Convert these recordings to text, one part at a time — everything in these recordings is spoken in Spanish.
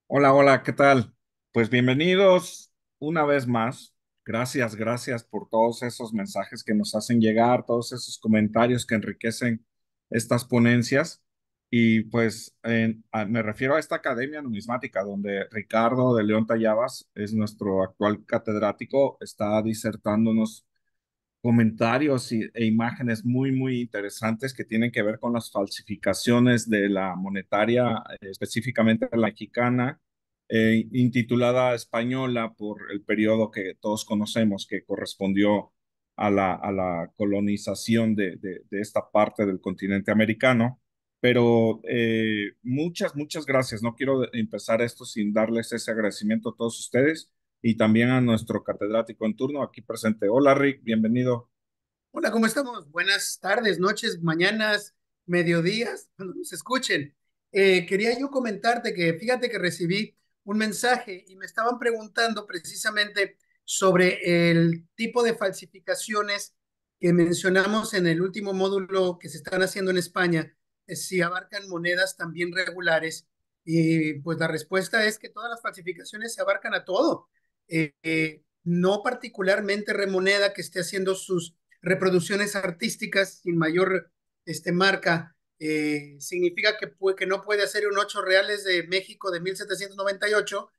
Hola, hola, ¿qué tal? Pues bienvenidos una vez más. Gracias por todos esos mensajes que nos hacen llegar, todos esos comentarios que enriquecen estas ponencias. Y pues me refiero a esta Academia Numismática, donde Ricardo de León Tallabas es nuestro actual catedrático, está disertándonos comentarios e imágenes muy interesantes que tienen que ver con las falsificaciones de la monetaria, específicamente la mexicana, intitulada española por el periodo que todos conocemos, que correspondió a la colonización de esta parte del continente americano. Pero muchas gracias. No quiero empezar esto sin darles ese agradecimiento a todos ustedes y también a nuestro catedrático en turno aquí presente. Hola Rick, bienvenido. Hola, ¿cómo estamos? Buenas tardes, noches, mañanas, mediodías, cuando nos escuchen. Quería yo comentarte que fíjate que recibí un mensaje y me estaban preguntando precisamente sobre el tipo de falsificaciones que mencionamos en el último módulo que se están haciendo en España, si abarcan monedas también regulares. Y pues la respuesta es que todas las falsificaciones se abarcan a todo. No particularmente remoneda que esté haciendo sus reproducciones artísticas sin mayor marca, significa que no puede hacer un 8 reales de México de 1798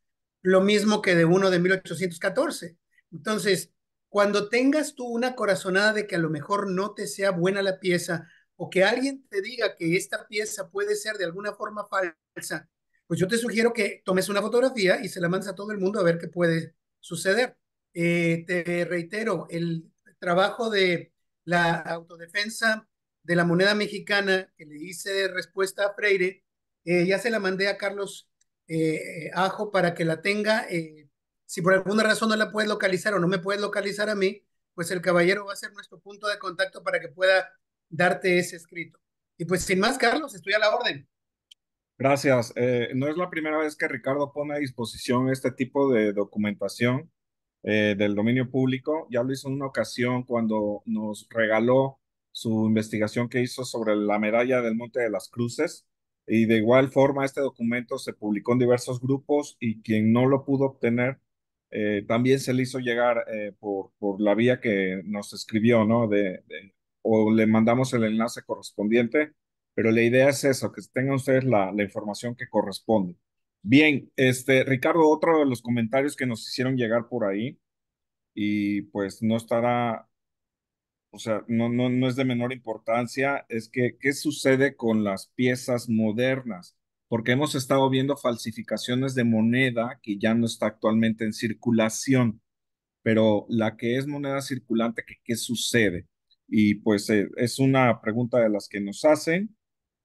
lo mismo que de uno de 1814. Entonces, cuando tengas tú una corazonada de que a lo mejor no te sea buena la pieza o que alguien te diga que esta pieza puede ser de alguna forma falsa, pues yo te sugiero que tomes una fotografía y se la mandes a todo el mundo a ver qué puede suceder. Te reitero, el trabajo de la autodefensa de la moneda mexicana que le hice respuesta a Freire, ya se la mandé a Carlos Ajo para que la tenga. Si por alguna razón no la puedes localizar o no me puedes localizar a mí, pues el caballero va a ser nuestro punto de contacto para que pueda darte ese escrito. Y pues sin más, Carlos, estoy a la orden. Gracias. No es la primera vez que Ricardo pone a disposición este tipo de documentación del dominio público. Ya lo hizo en una ocasión cuando nos regaló su investigación que hizo sobre la medalla del Monte de las Cruces. Y de igual forma, este documento se publicó en diversos grupos y quien no lo pudo obtener, también se le hizo llegar por la vía que nos escribió, ¿no? O le mandamos el enlace correspondiente, pero la idea es eso, que tengan ustedes la información que corresponde. Bien, Ricardo, otro de los comentarios que nos hicieron llegar por ahí, y pues no estará, o sea, no es de menor importancia, es que, ¿qué sucede con las piezas modernas? Porque hemos estado viendo falsificaciones de moneda que ya no está actualmente en circulación, pero la que es moneda circulante, ¿qué sucede? Y pues es una pregunta de las que nos hacen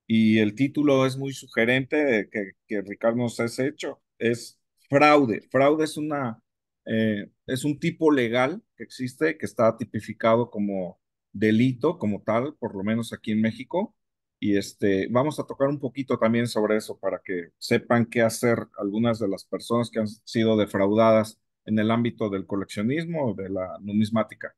y el título es muy sugerente que Ricardo nos ha hecho. Es fraude. Fraude es un tipo legal que existe, que está tipificado como delito, como tal, por lo menos aquí en México. Y vamos a tocar un poquito también sobre eso para que sepan qué hacer algunas de las personas que han sido defraudadas en el ámbito del coleccionismo o de la numismática.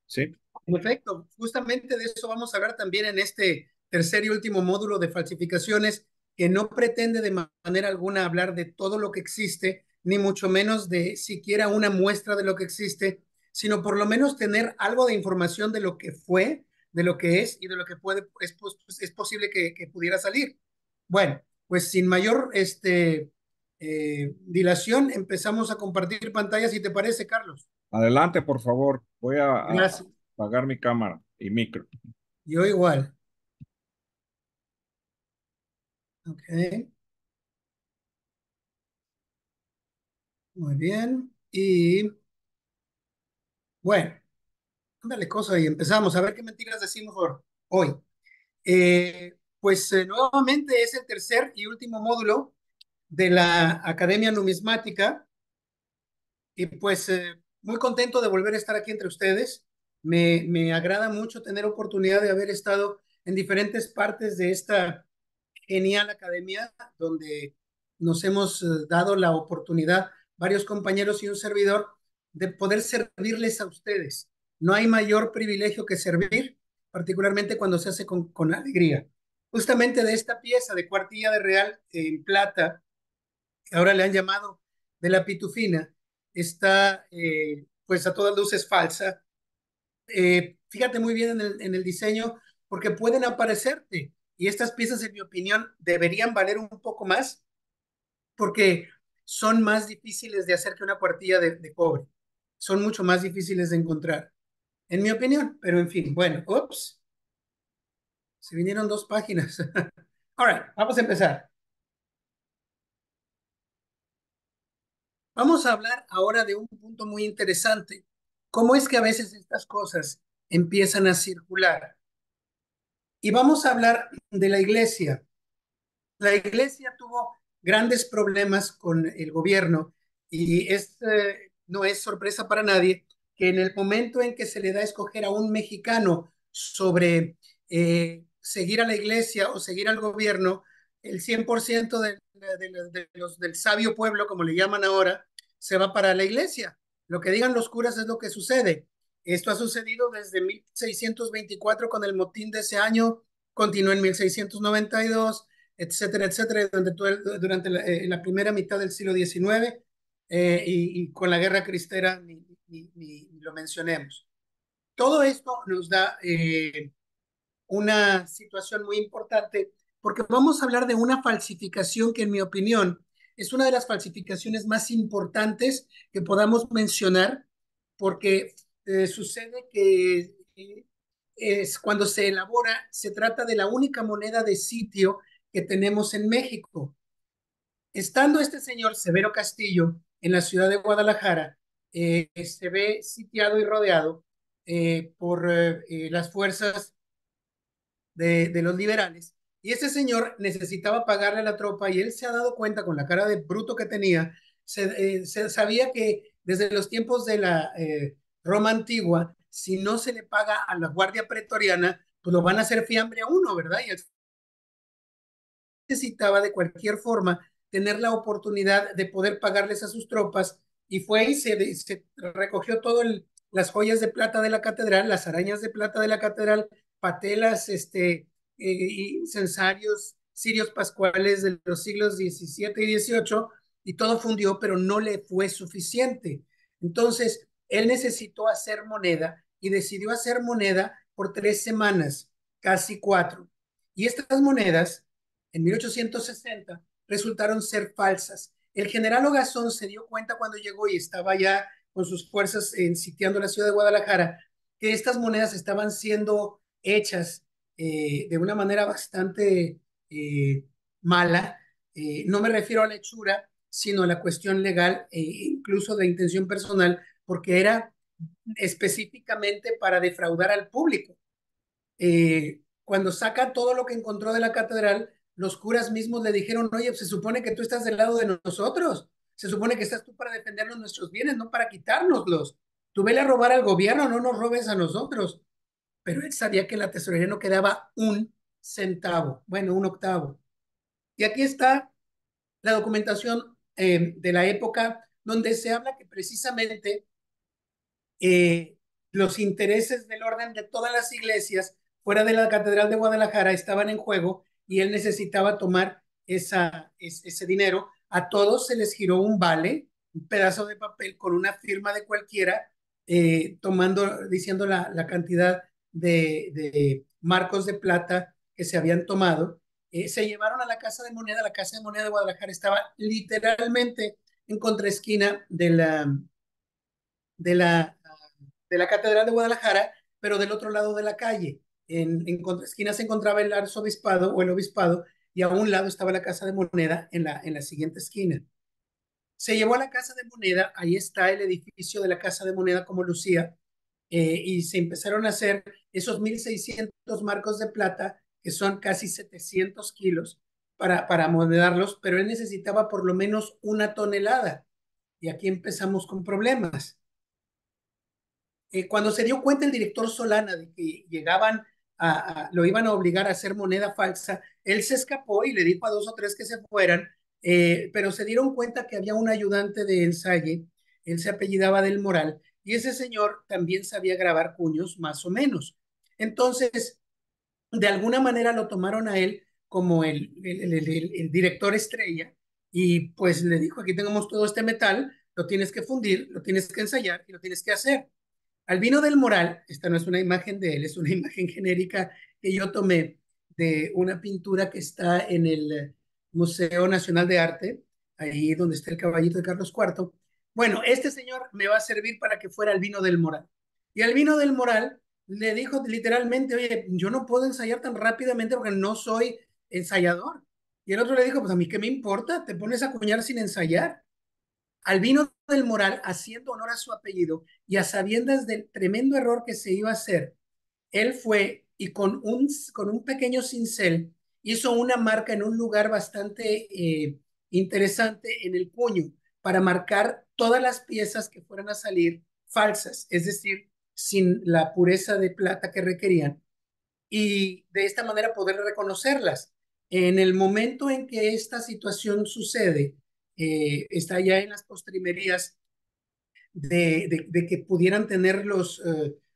¿Sí? Perfecto, justamente de eso vamos a hablar también en este tercer y último módulo de falsificaciones, que no pretende de manera alguna hablar de todo lo que existe, ni mucho menos de siquiera una muestra de lo que existe, sino por lo menos tener algo de información de lo que fue, de lo que es y de lo que es posible que pudiera salir. Bueno, pues sin mayor dilación, empezamos a compartir pantallas, si te parece, Carlos. Adelante, por favor. Voy a Gracias. apagar mi cámara y micro. Yo igual. Ok, muy bien. Y bueno, dale cosa y empezamos a ver qué mentiras decimos por hoy. Nuevamente es el tercer y último módulo de la Academia Numismática y muy contento de volver a estar aquí entre ustedes. Me agrada mucho tener oportunidad de haber estado en diferentes partes de esta genial academia donde nos hemos dado la oportunidad, varios compañeros y un servidor, de poder servirles a ustedes. No hay mayor privilegio que servir, particularmente cuando se hace con alegría. Justamente de esta pieza de cuartilla de real en plata, que ahora le han llamado de la pitufina, está pues a todas luces falsa. Fíjate muy bien en el diseño porque pueden aparecerte y estas piezas, en mi opinión, deberían valer un poco más porque son más difíciles de hacer que una cuartilla de cobre. Son mucho más difíciles de encontrar, en mi opinión. Pero en fin, bueno, ups, se vinieron dos páginas. All right, vamos a empezar. Vamos a hablar ahora de un punto muy interesante. ¿Cómo es que a veces estas cosas empiezan a circular? Y vamos a hablar de la iglesia. La iglesia tuvo grandes problemas con el gobierno y no es sorpresa para nadie que en el momento en que se le da a escoger a un mexicano sobre seguir a la iglesia o seguir al gobierno, el 100% del sabio pueblo, como le llaman ahora, se va para la iglesia. Lo que digan los curas es lo que sucede. Esto ha sucedido desde 1624 con el motín de ese año, continuó en 1692, etcétera, etcétera, durante la primera mitad del siglo XIX y con la guerra cristera ni lo mencionemos. Todo esto nos da una situación muy importante porque vamos a hablar de una falsificación que en mi opinión es una de las falsificaciones más importantes que podamos mencionar porque sucede que es cuando se elabora, se trata de la única moneda de sitio que tenemos en México. Estando este señor Severo Castillo en la ciudad de Guadalajara, se ve sitiado y rodeado por las fuerzas de los liberales. Y ese señor necesitaba pagarle a la tropa y él se ha dado cuenta con la cara de bruto que tenía, se sabía que desde los tiempos de la Roma antigua, si no se le paga a la guardia pretoriana, pues lo van a hacer fiambre a uno, ¿verdad? Y él necesitaba de cualquier forma tener la oportunidad de poder pagarles a sus tropas y fue y se recogió todo las joyas de plata de la catedral, las arañas de plata de la catedral, patelas, y censarios, cirios pascuales de los siglos XVII y XVIII, y todo fundió, pero no le fue suficiente. Entonces, él necesitó hacer moneda y decidió hacer moneda por 3 semanas, casi 4. Y estas monedas en 1860 resultaron ser falsas. El general Ogazón se dio cuenta cuando llegó y estaba ya con sus fuerzas sitiando la ciudad de Guadalajara, que estas monedas estaban siendo hechas de una manera bastante mala. No me refiero a la hechura, sino a la cuestión legal, incluso de intención personal, porque era específicamente para defraudar al público. Cuando saca todo lo que encontró de la catedral, los curas mismos le dijeron, oye, se supone que tú estás del lado de nosotros, se supone que estás tú para defendernos nuestros bienes, no para quitárnoslos. Tú vele a robar al gobierno, no nos robes a nosotros. Pero él sabía que en la tesorería no quedaba un centavo, bueno, un octavo. Y aquí está la documentación de la época donde se habla que precisamente eh, los intereses del orden de todas las iglesias fuera de la Catedral de Guadalajara estaban en juego y él necesitaba tomar ese dinero. A todos se les giró un vale, un pedazo de papel con una firma de cualquiera, diciendo la cantidad de marcos de plata que se habían tomado. Se llevaron a la Casa de Moneda. La Casa de Moneda de Guadalajara estaba literalmente en contraesquina de la de la Catedral de Guadalajara, pero del otro lado de la calle. En contraesquina se encontraba el arzobispado o el obispado y a un lado estaba la Casa de Moneda en la siguiente esquina. Se llevó a la Casa de Moneda, ahí está el edificio de la Casa de Moneda como lucía, y se empezaron a hacer esos 1,600 marcos de plata, que son casi 700 kilos, para monedarlos, pero él necesitaba por lo menos 1 tonelada. Y aquí empezamos con problemas. Cuando se dio cuenta el director Solana de que llegaban lo iban a obligar a hacer moneda falsa, él se escapó y le dijo a 2 o 3 que se fueran, pero se dieron cuenta que había un ayudante de El Salle, él se apellidaba del Moral, y ese señor también sabía grabar cuños más o menos. Entonces, de alguna manera lo tomaron a él como el director estrella Y pues le dijo, aquí tenemos todo este metal, lo tienes que fundir, lo tienes que ensayar y lo tienes que hacer. Albino del Moral, esta no es una imagen de él, es una imagen genérica que yo tomé de una pintura que está en el Museo Nacional de Arte, ahí donde está el caballito de Carlos IV. Bueno, este señor me va a servir para que fuera Albino del Moral. Y Albino del Moral le dijo literalmente, oye, yo no puedo ensayar tan rápidamente porque no soy ensayador. Y el otro le dijo, pues a mí qué me importa, te pones a cuñar sin ensayar. Albino del Moral, haciendo honor a su apellido y a sabiendas del tremendo error que se iba a hacer, él fue y con un pequeño cincel hizo una marca en un lugar bastante interesante en el puño para marcar todas las piezas que fueran a salir falsas, es decir, sin la pureza de plata que requerían y de esta manera poder reconocerlas. En el momento en que esta situación sucede, está ya en las postrimerías de que pudieran tener los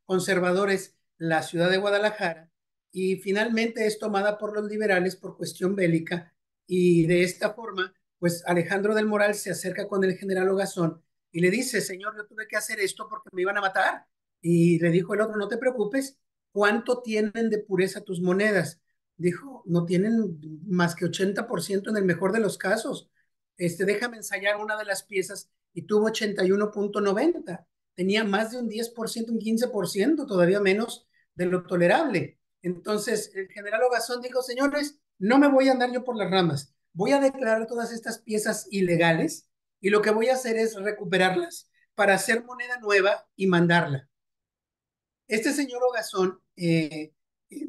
conservadores la ciudad de Guadalajara y finalmente es tomada por los liberales por cuestión bélica y de esta forma, pues Alejandro del Moral se acerca con el general Ogazón y le dice, señor, yo tuve que hacer esto porque me iban a matar. Y le dijo el otro, no te preocupes, ¿cuánto tienen de pureza tus monedas? Dijo, no tienen más que 80% en el mejor de los casos. Déjame ensayar una de las piezas y tuvo 81,90. Tenía más de un 10%, un 15%, todavía menos de lo tolerable. Entonces, el general Ogazón dijo, señores, no me voy a andar yo por las ramas, voy a declarar todas estas piezas ilegales y lo que voy a hacer es recuperarlas para hacer moneda nueva y mandarla. Este señor Ogazón, en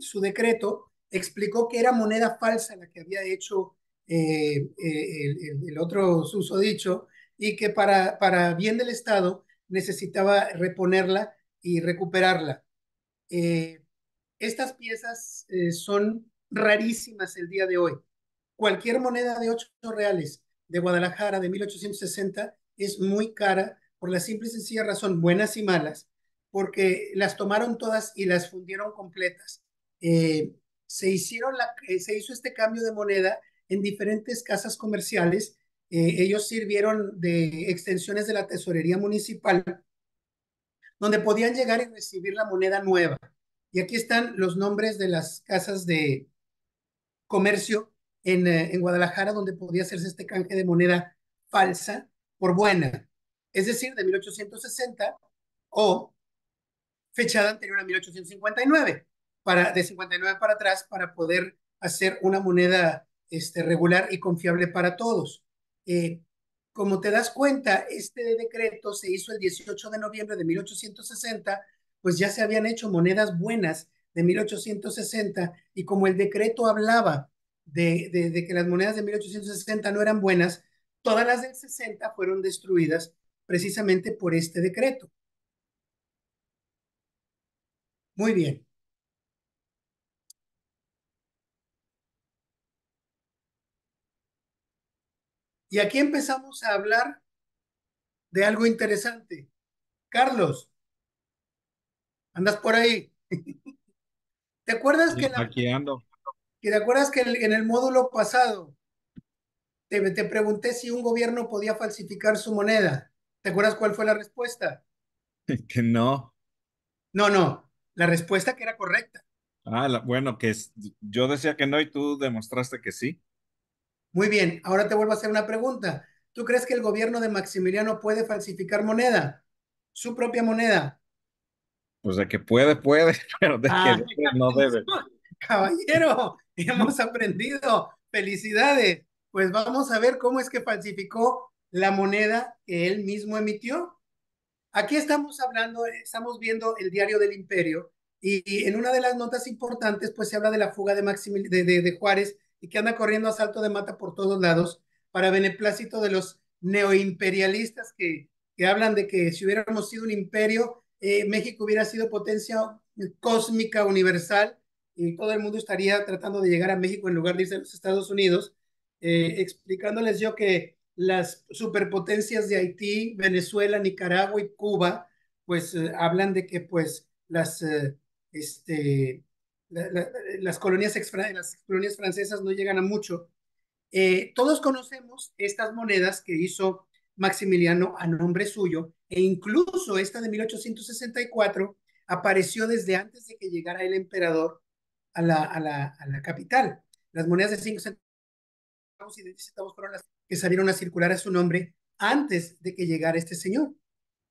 su decreto, explicó que era moneda falsa la que había hecho el otro susodicho y que para bien del Estado necesitaba reponerla y recuperarla. Eh, Estas piezas son rarísimas el día de hoy. Cualquier moneda de 8 reales de Guadalajara de 1860 es muy cara por la simple y sencilla razón, buenas y malas, porque las tomaron todas y las fundieron completas. Se hizo este cambio de moneda en diferentes casas comerciales. Ellos sirvieron de extensiones de la tesorería municipal, donde podían llegar y recibir la moneda nueva. Y aquí están los nombres de las casas de comercio en Guadalajara, donde podía hacerse este canje de moneda falsa por buena, es decir, de 1860 o fechada anterior a 1859, de 59 para atrás, para poder hacer una moneda regular y confiable para todos. Eh, Como te das cuenta, este decreto se hizo el 18 de noviembre de 1860, pues ya se habían hecho monedas buenas de 1860 y como el decreto hablaba de que las monedas de 1860 no eran buenas, todas las del 60 fueron destruidas precisamente por este decreto. Muy bien. Y aquí empezamos a hablar de algo interesante. Carlos, andas por ahí. ¿Te acuerdas Sí, aquí ando. en el módulo pasado te pregunté si un gobierno podía falsificar su moneda? ¿Te acuerdas cuál fue la respuesta? Que no. No, no, la respuesta que era correcta. Ah, bueno, yo decía que no y tú demostraste que sí. Muy bien, ahora te vuelvo a hacer una pregunta. ¿Tú crees que el gobierno de Maximiliano puede falsificar moneda? Su propia moneda. Pues de que puede, puede, pero de que Ah, debe, no debe. caballero, hemos aprendido. Felicidades. Pues vamos a ver cómo es que falsificó la moneda que él mismo emitió. Aquí estamos hablando, estamos viendo el diario del Imperio y en una de las notas importantes pues se habla de la fuga de Juárez y que anda corriendo a salto de mata por todos lados para beneplácito de los neoimperialistas que hablan de que si hubiéramos sido un imperio, México hubiera sido potencia cósmica universal y todo el mundo estaría tratando de llegar a México en lugar de irse a los Estados Unidos, explicándoles yo que las superpotencias de Haití, Venezuela, Nicaragua y Cuba, pues hablan de que pues este, la, la, las colonias francesas no llegan a mucho Todos conocemos estas monedas que hizo Maximiliano a nombre suyo, e incluso esta de 1864 apareció desde antes de que llegara el emperador a la capital. Las monedas de 5 centavos y de 10 centavos fueron las que salieron a circular a su nombre antes de que llegara este señor.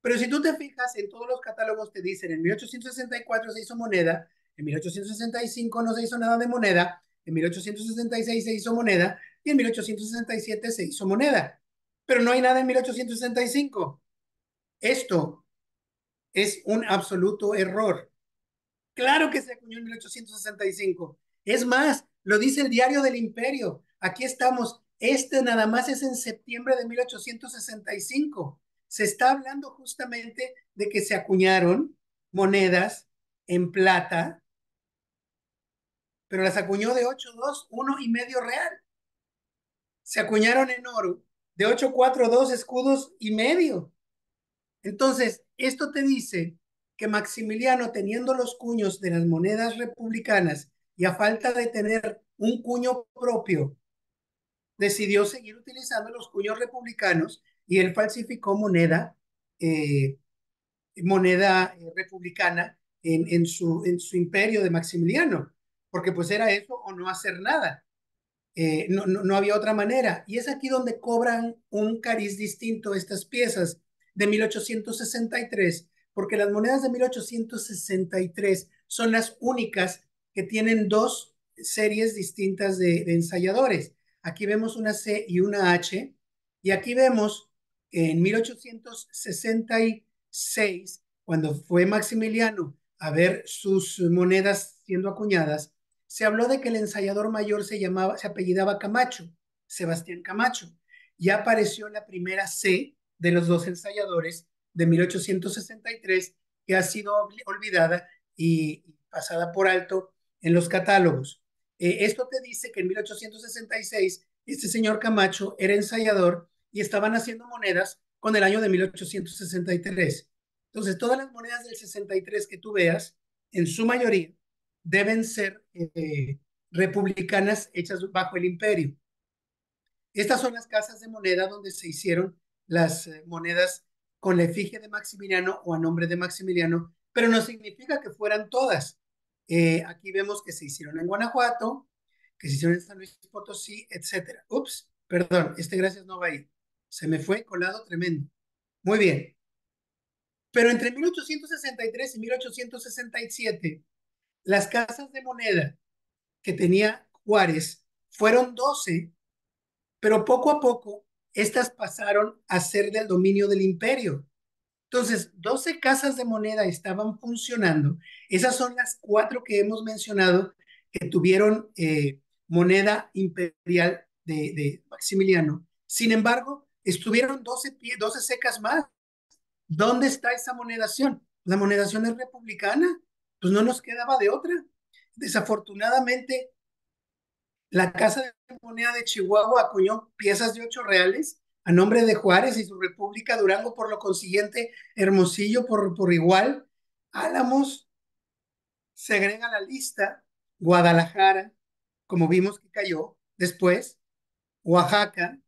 Pero si tú te fijas, en todos los catálogos te dicen, en 1864 se hizo moneda, en 1865 no se hizo nada de moneda, en 1866 se hizo moneda y en 1867 se hizo moneda. Pero no hay nada en 1865. Esto es un absoluto error. Claro que se acuñó en 1865. Es más, lo dice el Diario del Imperio. Aquí estamos. Este nada más es en septiembre de 1865. Se está hablando justamente de que se acuñaron monedas en plata, pero las acuñó de 8,2, 1,5 real. Se acuñaron en oro de 8,4, 2 escudos y medio. Entonces, esto te dice que Maximiliano, teniendo los cuños de las monedas republicanas y a falta de tener un cuño propio, decidió seguir utilizando los cuños republicanos y él falsificó eh, moneda republicana en su imperio de Maximiliano, porque pues era eso o no hacer nada. No había otra manera. Y es aquí donde cobran un cariz distinto estas piezas de 1863, porque las monedas de 1863 son las únicas que tienen dos series distintas de ensayadores. Aquí vemos una C y una H, y aquí vemos en 1866, cuando fue Maximiliano a ver sus monedas siendo acuñadas, se habló de que el ensayador mayor se apellidaba Camacho, Sebastián Camacho. Ya apareció la primera C de los dos ensayadores de 1863, que ha sido olvidada y pasada por alto en los catálogos. Esto te dice que en 1866 este señor Camacho era ensayador y estaban haciendo monedas con el año de 1863. Entonces, todas las monedas del 63 que tú veas, en su mayoría, deben ser republicanas hechas bajo el imperio. Estas son las casas de moneda donde se hicieron las monedas con la efigie de Maximiliano o a nombre de Maximiliano, pero no significa que fueran todas. Aquí vemos que se hicieron en Guanajuato, que se hicieron en San Luis Potosí, etcétera. Ups, perdón, gracias no va a ir. Se me fue colado tremendo. Muy bien. Pero entre 1863 y 1867, las casas de moneda que tenía Juárez fueron 12, pero poco a poco estas pasaron a ser del dominio del imperio. Entonces, 12 casas de moneda estaban funcionando. Esas son las cuatro que hemos mencionado que tuvieron moneda imperial de Maximiliano. Sin embargo, estuvieron 12 secas más. ¿Dónde está esa monedación? La monedación es republicana, pues no nos quedaba de otra. Desafortunadamente, la Casa de Moneda de Chihuahua acuñó piezas de 8 reales a nombre de Juárez y su República Durango, por lo consiguiente, Hermosillo por igual. Álamos se agrega a la lista, Guadalajara, como vimos que cayó después, Oaxaca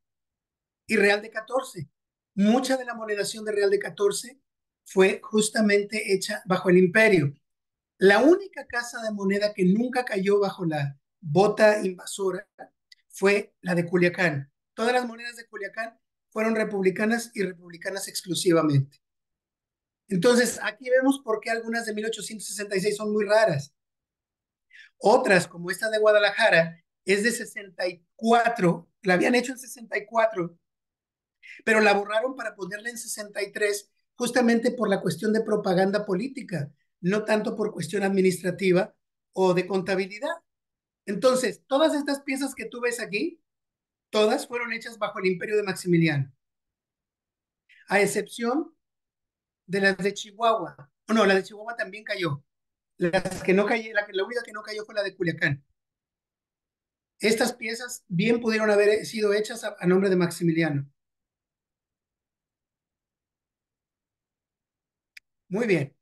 y Real de 14. Mucha de la monedación de Real de 14 fue justamente hecha bajo el imperio. La única casa de moneda que nunca cayó bajo la bota invasora fue la de Culiacán. Todas las monedas de Culiacán fueron republicanas y republicanas exclusivamente. Entonces, aquí vemos por qué algunas de 1866 son muy raras. Otras, como esta de Guadalajara, es de 64, la habían hecho en 64, pero la borraron para ponerla en 63, justamente por la cuestión de propaganda política, no tanto por cuestión administrativa o de contabilidad. Entonces, todas estas piezas que tú ves aquí, todas fueron hechas bajo el imperio de Maximiliano, a excepción de las de Chihuahua. No, la de Chihuahua también cayó. Las que no cayó, la única que no cayó fue la de Culiacán. Estas piezas bien pudieron haber sido hechas a nombre de Maximiliano. Muy bien.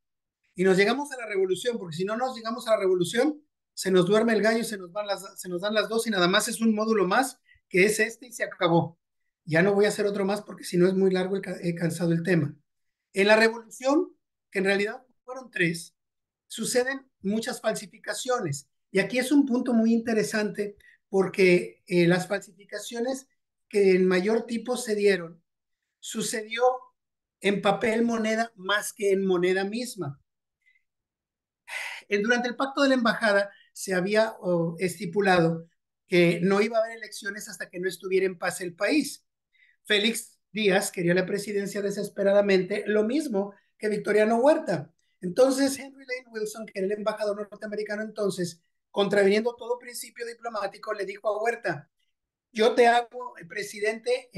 Y nos llegamos a la revolución, porque si no nos llegamos a la revolución, se nos duerme el gallo y se nos dan las 2 y nada más es un módulo más que es este y se acabó. Ya no voy a hacer otro más porque si no es muy largo, he cansado el tema. En la revolución, que en realidad fueron tres, suceden muchas falsificaciones. Y aquí es un punto muy interesante porque las falsificaciones que en mayor tipo se dieron, sucedió en papel moneda más que en moneda misma. Durante el pacto de la embajada se había estipulado que no iba a haber elecciones hasta que no estuviera en paz el país. Félix Díaz quería la presidencia desesperadamente, lo mismo que Victoriano Huerta. Entonces, Henry Lane Wilson, que era el embajador norteamericano entonces, contraviniendo todo principio diplomático, le dijo a Huerta, yo te hago presidente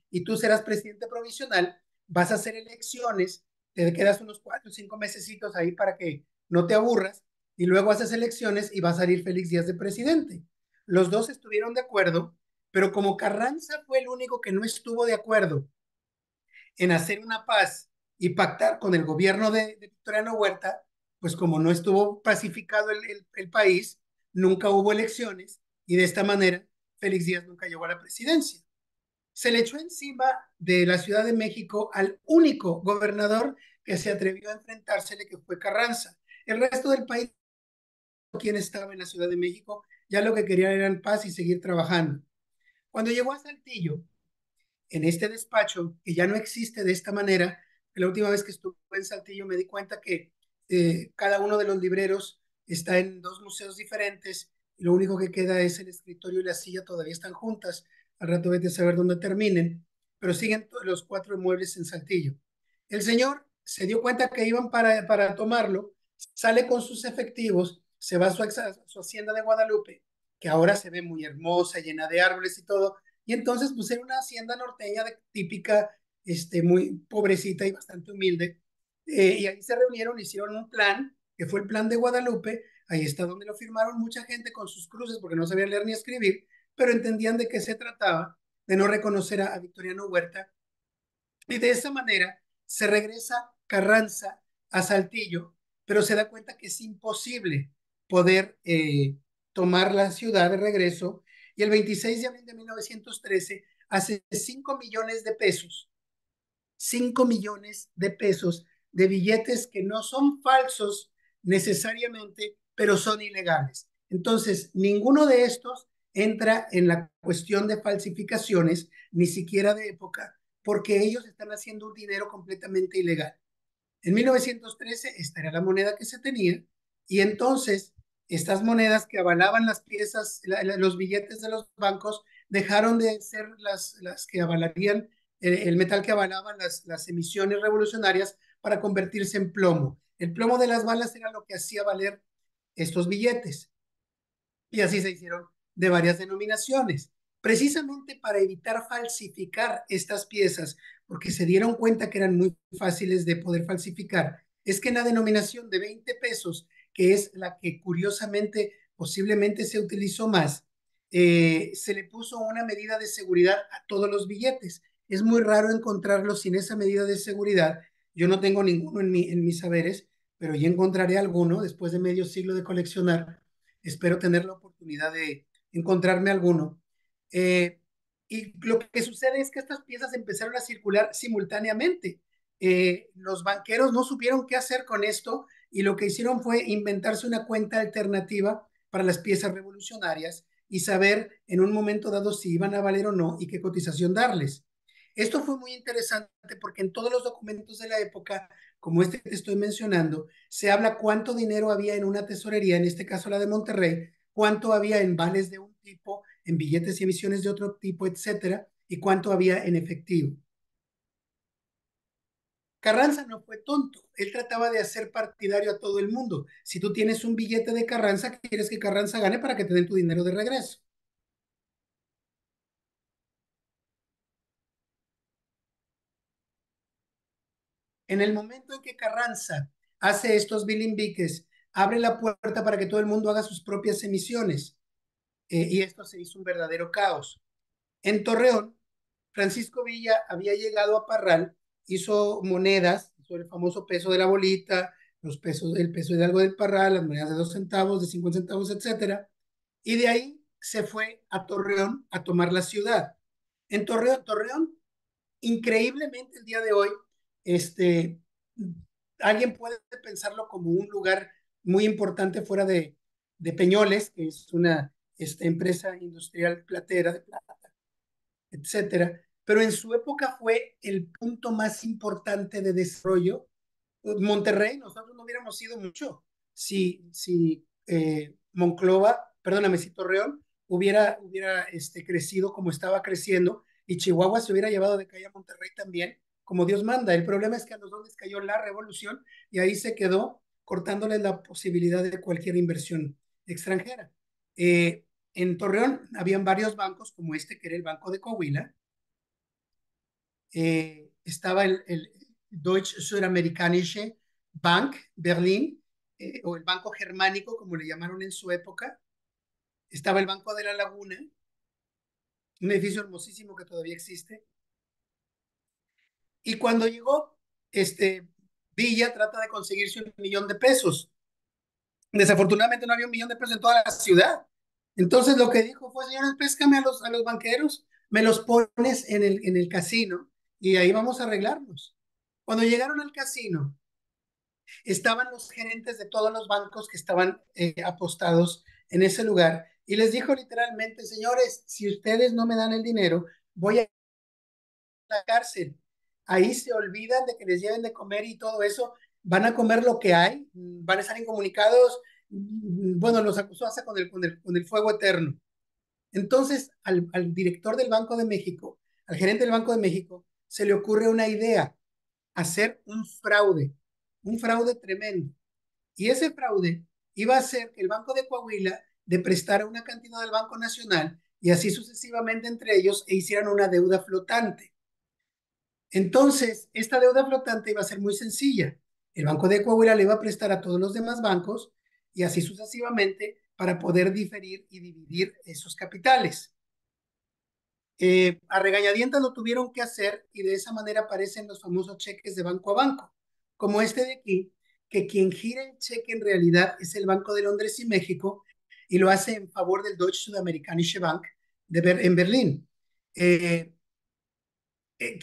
y tú serás presidente provisional, vas a hacer elecciones, te quedas unos 4 o 5 mesecitos ahí para que no te aburras y luego haces elecciones y va a salir Félix Díaz de presidente. Los dos estuvieron de acuerdo, pero como Carranza fue el único que no estuvo de acuerdo en hacer una paz y pactar con el gobierno de Victoriano Huerta, pues como no estuvo pacificado el país, nunca hubo elecciones y de esta manera Félix Díaz nunca llegó a la presidencia. Se le echó encima de la Ciudad de México al único gobernador que se atrevió a enfrentársele, que fue Carranza. El resto del país, quien estaba en la Ciudad de México, ya lo que querían era paz y seguir trabajando. Cuando llegó a Saltillo, en este despacho, que ya no existe de esta manera, la última vez que estuve en Saltillo me di cuenta que cada uno de los libreros está en dos museos diferentes y lo único que queda es el escritorio y la silla, todavía están juntas. Al rato vete a saber dónde terminen, pero siguen los cuatro muebles en Saltillo. El señor se dio cuenta que iban para tomarlo, sale con sus efectivos, se va a su hacienda de Guadalupe, que ahora se ve muy hermosa, llena de árboles y todo, y entonces pues era una hacienda norteña típica, muy pobrecita y bastante humilde. Y ahí se reunieron, hicieron un plan, que fue el plan de Guadalupe. Ahí está donde lo firmaron mucha gente con sus cruces porque no sabían leer ni escribir, pero entendían de qué se trataba, de no reconocer a Victoriano Huerta. Y de esa manera se regresa Carranza a Saltillo, pero se da cuenta que es imposible poder tomar la ciudad de regreso. Y el 26 de abril de 1913 hace 5 millones de pesos, 5 millones de pesos de billetes que no son falsos necesariamente, pero son ilegales. Entonces, ninguno de estos entra en la cuestión de falsificaciones, ni siquiera de época, porque ellos están haciendo un dinero completamente ilegal. En 1913, esta era la moneda que se tenía, y entonces estas monedas que avalaban las piezas, los billetes de los bancos, dejaron de ser las que avalarían el metal que avalaba las emisiones revolucionarias para convertirse en plomo. El plomo de las balas era lo que hacía valer estos billetes. Y así se hicieron de varias denominaciones, precisamente para evitar falsificar estas piezas, porque se dieron cuenta que eran muy fáciles de poder falsificar. Es que en la denominación de 20 pesos, que es la que curiosamente posiblemente se utilizó más, se le puso una medida de seguridad a todos los billetes. Es muy raro encontrarlos sin esa medida de seguridad. Yo no tengo ninguno en mis saberes, pero ya encontraré alguno después de medio siglo de coleccionar. Espero tener la oportunidad de encontrarme alguno. Eh, y lo que sucede es que estas piezas empezaron a circular simultáneamente. Los banqueros no supieron qué hacer con esto y lo que hicieron fue inventarse una cuenta alternativa para las piezas revolucionarias y saber en un momento dado si iban a valer o no y qué cotización darles. Esto fue muy interesante porque en todos los documentos de la época, como este que te estoy mencionando, se habla cuánto dinero había en una tesorería, en este caso la de Monterrey, cuánto había en vales de un tipo, en billetes y emisiones de otro tipo, etcétera, y cuánto había en efectivo. Carranza no fue tonto, él trataba de hacer partidario a todo el mundo. Si tú tienes un billete de Carranza, quieres que Carranza gane para que te den tu dinero de regreso. En el momento en que Carranza hace estos bilimbiques, abre la puerta para que todo el mundo haga sus propias emisiones, y esto se hizo un verdadero caos. En Torreón, Francisco Villa había llegado a Parral, hizo monedas, hizo el famoso peso de la bolita, los pesos, el peso de algo del Parral, las monedas de 2 centavos, de 50 centavos, etcétera. Y de ahí se fue a Torreón a tomar la ciudad. En Torreón, increíblemente el día de hoy, este, alguien puede pensarlo como un lugar muy importante fuera de Peñoles, que es una empresa industrial platera de plata, etcétera. Pero en su época fue el punto más importante de desarrollo. Monterrey, nosotros no hubiéramos ido mucho si Monclova, perdóname, si Torreón hubiera crecido como estaba creciendo y Chihuahua se hubiera llevado de calle a Monterrey también, como Dios manda. El problema es que a los dos les cayó la revolución y ahí se quedó cortándoles la posibilidad de cualquier inversión extranjera. En Torreón habían varios bancos, como este que era el Banco de Coahuila, estaba el Deutsche Sudamerikanische Bank, Berlín, o el Banco Germánico, como le llamaron en su época. Estaba el Banco de la Laguna, un edificio hermosísimo que todavía existe. Y cuando llegó, Villa trata de conseguirse 1 millón de pesos. Desafortunadamente no había 1 millón de pesos en toda la ciudad. Entonces lo que dijo fue, señores, péscame a los banqueros, me los pones en el casino y ahí vamos a arreglarnos. Cuando llegaron al casino, estaban los gerentes de todos los bancos que estaban apostados en ese lugar y les dijo literalmente, señores, si ustedes no me dan el dinero, voy a la cárcel. Ahí se olvidan de que les lleven de comer y todo eso, van a comer lo que hay, van a estar incomunicados, bueno, los acusó hasta con el fuego eterno. Entonces, al director del Banco de México, al gerente del Banco de México, se le ocurre una idea, hacer un fraude tremendo. Y ese fraude iba a hacer que el Banco de Coahuila le prestara una cantidad al Banco Nacional y así sucesivamente entre ellos e hicieran una deuda flotante. Entonces, esta deuda flotante iba a ser muy sencilla. El Banco de Coahuila le iba a prestar a todos los demás bancos y así sucesivamente para poder diferir y dividir esos capitales. A regañadientas lo tuvieron que hacer y de esa manera aparecen los famosos cheques de banco a banco, como este de aquí, que quien gira el cheque en realidad es el Banco de Londres y México y lo hace en favor del Deutsche Sudamerikanische Bank en Berlín. Eh,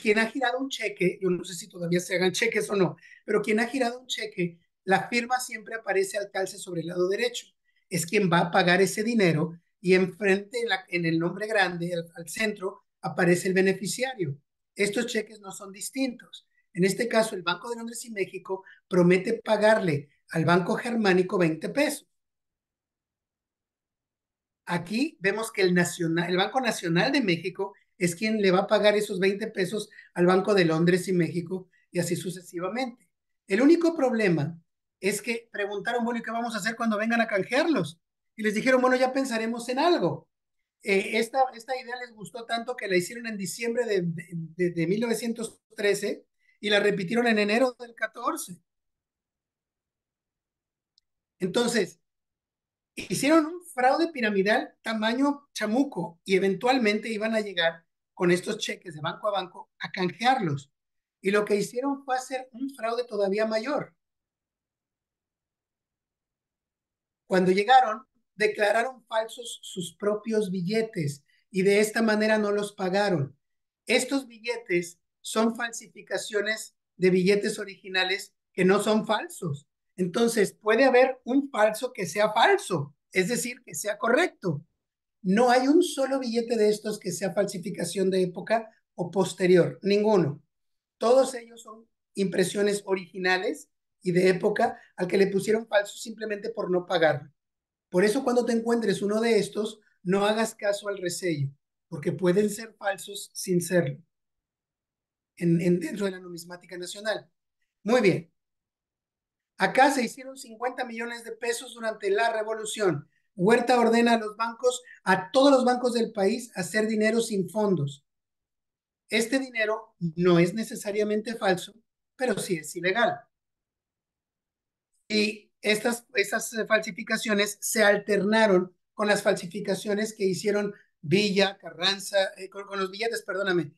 Quien ha girado un cheque, yo no sé si todavía se hagan cheques o no, pero quien ha girado un cheque, la firma siempre aparece al calce sobre el lado derecho. Es quien va a pagar ese dinero y enfrente, en el nombre grande, al centro, aparece el beneficiario. Estos cheques no son distintos. En este caso, el Banco de Londres y México promete pagarle al Banco Germánico 20 pesos. Aquí vemos que el Banco Nacional de México es quien le va a pagar esos 20 pesos al Banco de Londres y México y así sucesivamente. El único problema es que preguntaron, bueno, ¿y qué vamos a hacer cuando vengan a canjearlos? Y les dijeron, bueno, ya pensaremos en algo. Esta idea les gustó tanto que la hicieron en diciembre de 1913 y la repitieron en enero del 14. Entonces, hicieron un fraude piramidal tamaño chamuco y eventualmente iban a llegar con estos cheques de banco a banco a canjearlos. Y lo que hicieron fue hacer un fraude todavía mayor. Cuando llegaron, declararon falsos sus propios billetes y de esta manera no los pagaron. Estos billetes son falsificaciones de billetes originales que no son falsos. Entonces, puede haber un falso que sea falso, es decir, que sea correcto. No hay un solo billete de estos que sea falsificación de época o posterior, ninguno. Todos ellos son impresiones originales y de época al que le pusieron falso simplemente por no pagarlo. Por eso cuando te encuentres uno de estos, no hagas caso al resello, porque pueden ser falsos sin serlo dentro de la numismática nacional. Muy bien, acá se hicieron 50 millones de pesos durante la revolución. Huerta ordena a los bancos, a todos los bancos del país, a hacer dinero sin fondos. Este dinero no es necesariamente falso, pero sí es ilegal. Y estas falsificaciones se alternaron con las falsificaciones que hicieron Villa, Carranza, con los billetes, perdóname,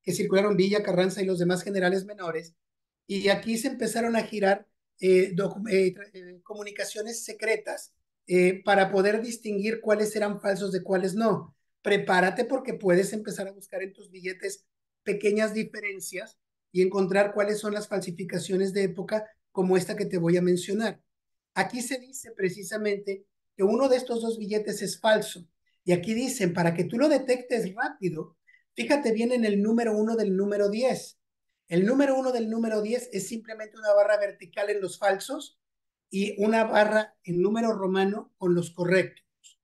que circularon Villa, Carranza y los demás generales menores. Y aquí se empezaron a girar comunicaciones secretas para poder distinguir cuáles eran falsos de cuáles no. Prepárate porque puedes empezar a buscar en tus billetes pequeñas diferencias y encontrar cuáles son las falsificaciones de época como esta que te voy a mencionar. Aquí se dice precisamente que uno de estos dos billetes es falso. Y aquí dicen, para que tú lo detectes rápido, fíjate bien en el número uno del número 10. El número uno del número 10 es simplemente una barra vertical en los falsos y una barra en número romano con los correctos.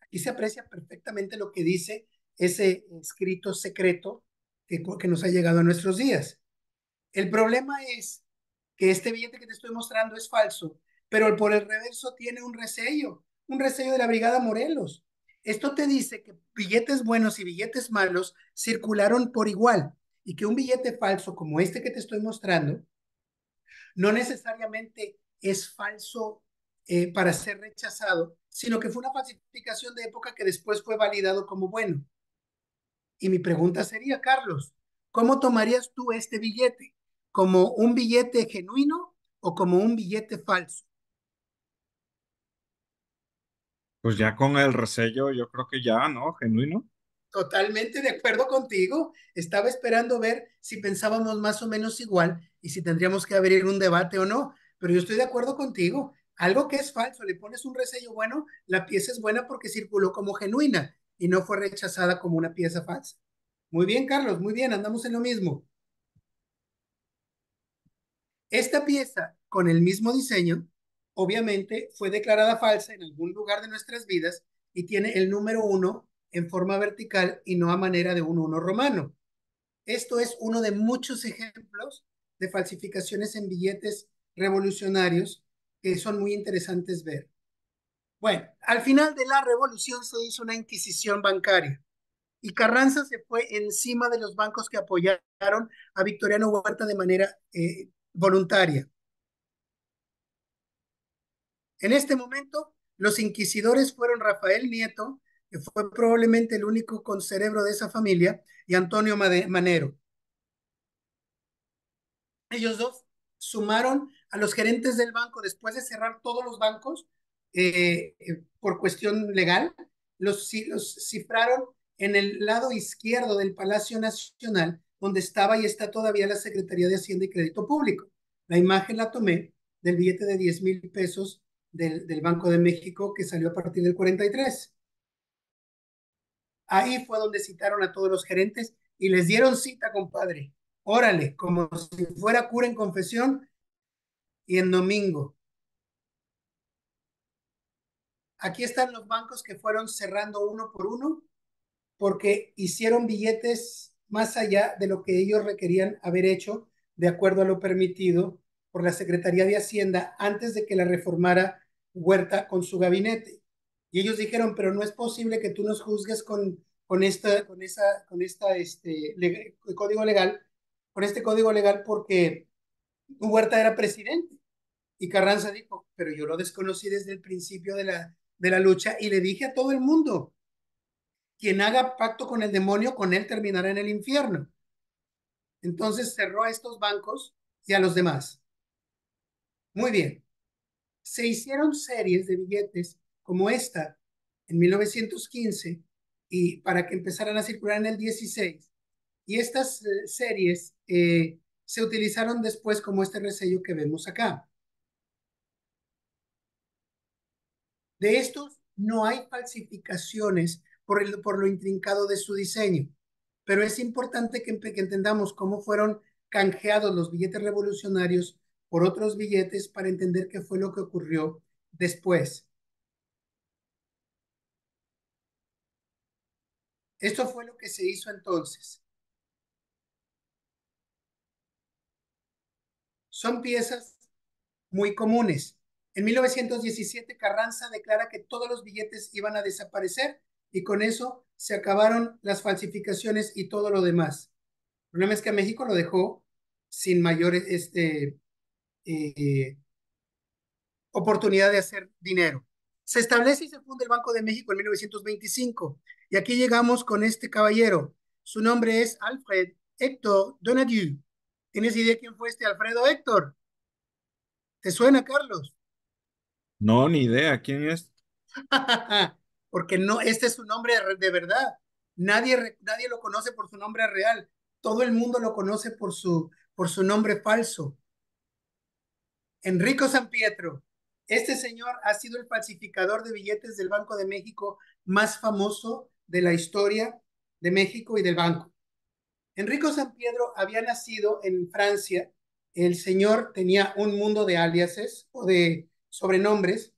Aquí se aprecia perfectamente lo que dice ese escrito secreto que nos ha llegado a nuestros días. El problema es que este billete que te estoy mostrando es falso, pero por el reverso tiene un resello de la Brigada Morelos. Esto te dice que billetes buenos y billetes malos circularon por igual y que un billete falso como este que te estoy mostrando no necesariamente es falso para ser rechazado, sino que fue una falsificación de época que después fue validado como bueno. Y mi pregunta sería, Carlos, ¿cómo tomarías tú este billete? ¿Como un billete genuino o como un billete falso? Pues ya con el resello, yo creo que ya, ¿no? Genuino. Totalmente de acuerdo contigo. Estaba esperando ver si pensábamos más o menos igual y si tendríamos que abrir un debate o no, pero yo estoy de acuerdo contigo. Algo que es falso, le pones un resello bueno, la pieza es buena porque circuló como genuina y no fue rechazada como una pieza falsa. Muy bien, Carlos, muy bien, andamos en lo mismo. Esta pieza, con el mismo diseño, obviamente fue declarada falsa en algún lugar de nuestras vidas y tiene el número uno en forma vertical y no a manera de un uno romano. Esto es uno de muchos ejemplos de falsificaciones en billetes revolucionarios que son muy interesantes ver. Bueno, al final de la revolución se hizo una inquisición bancaria y Carranza se fue encima de los bancos que apoyaron a Victoriano Huerta de manera voluntaria. En este momento, los inquisidores fueron Rafael Nieto, que fue probablemente el único con cerebro de esa familia, y Antonio Manero. Ellos dos sumaron a los gerentes del banco después de cerrar todos los bancos por cuestión legal, los cifraron en el lado izquierdo del Palacio Nacional, donde estaba y está todavía la Secretaría de Hacienda y Crédito Público. La imagen la tomé del billete de 10,000 pesos del Banco de México que salió a partir del 43. Ahí fue donde citaron a todos los gerentes y les dieron cita, compadre. Órale, como si fuera cura en confesión y en domingo. Aquí están los bancos que fueron cerrando uno por uno porque hicieron billetes más allá de lo que ellos requerían haber hecho de acuerdo a lo permitido por la Secretaría de Hacienda antes de que la reformara Huerta con su gabinete. Y ellos dijeron, pero no es posible que tú nos juzgues con código legal, con este código legal porque Huerta era presidente. Y Carranza dijo, pero yo lo desconocí desde el principio de la lucha y le dije a todo el mundo, quien haga pacto con el demonio, con él terminará en el infierno. Entonces cerró a estos bancos y a los demás. Muy bien. Se hicieron series de billetes como esta en 1915 y para que empezaran a circular en el 16. Y estas series se utilizaron después como este resello que vemos acá. De estos no hay falsificaciones por lo intrincado de su diseño, pero es importante que entendamos cómo fueron canjeados los billetes revolucionarios por otros billetes para entender qué fue lo que ocurrió después. Esto fue lo que se hizo entonces. Son piezas muy comunes. En 1917, Carranza declara que todos los billetes iban a desaparecer y con eso se acabaron las falsificaciones y todo lo demás. El problema es que a México lo dejó sin mayor eh, oportunidad de hacer dinero. Se establece y se funda el Banco de México en 1925. Y aquí llegamos con este caballero. Su nombre es Alfred Héctor Donadieu. ¿Tienes idea quién fue este Alfredo Héctor? ¿Te suena, Carlos? No, ni idea. ¿Quién es? Porque no, este es su nombre de verdad. Nadie lo conoce por su nombre real. Todo el mundo lo conoce por su nombre falso. Enrico San Pietro. Este señor ha sido el falsificador de billetes del Banco de México más famoso de la historia de México y del banco. Enrico San Pietro había nacido en Francia. El señor tenía un mundo de aliases o de sobrenombres.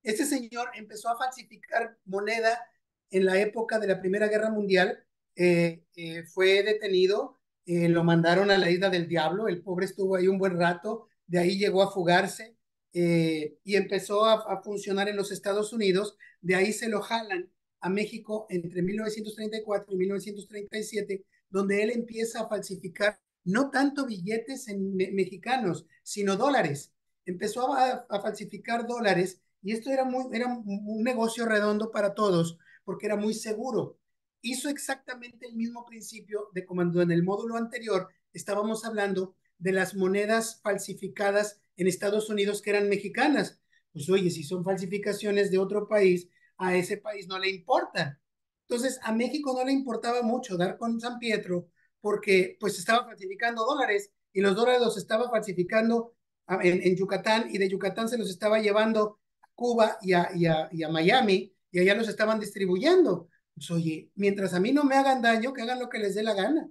Este señor empezó a falsificar moneda en la época de la Primera Guerra Mundial. Fue detenido, lo mandaron a la Isla del Diablo. El pobre estuvo ahí un buen rato. De ahí llegó a fugarse y empezó a funcionar en los Estados Unidos. De ahí se lo jalan a México entre 1934 y 1937, donde él empieza a falsificar no tanto billetes mexicanos, sino dólares. Empezó a falsificar dólares y esto era un negocio redondo para todos porque era muy seguro. Hizo exactamente el mismo principio de cuando en el módulo anterior estábamos hablando de las monedas falsificadas en Estados Unidos que eran mexicanas. Pues oye, si son falsificaciones de otro país, a ese país no le importa. Entonces, a México no le importaba mucho dar con San Pietro porque pues estaba falsificando dólares y los dólares los estaba falsificando en Yucatán y de Yucatán se los estaba llevando a Cuba y a Miami y allá los estaban distribuyendo. Pues oye, mientras a mí no me hagan daño, que hagan lo que les dé la gana.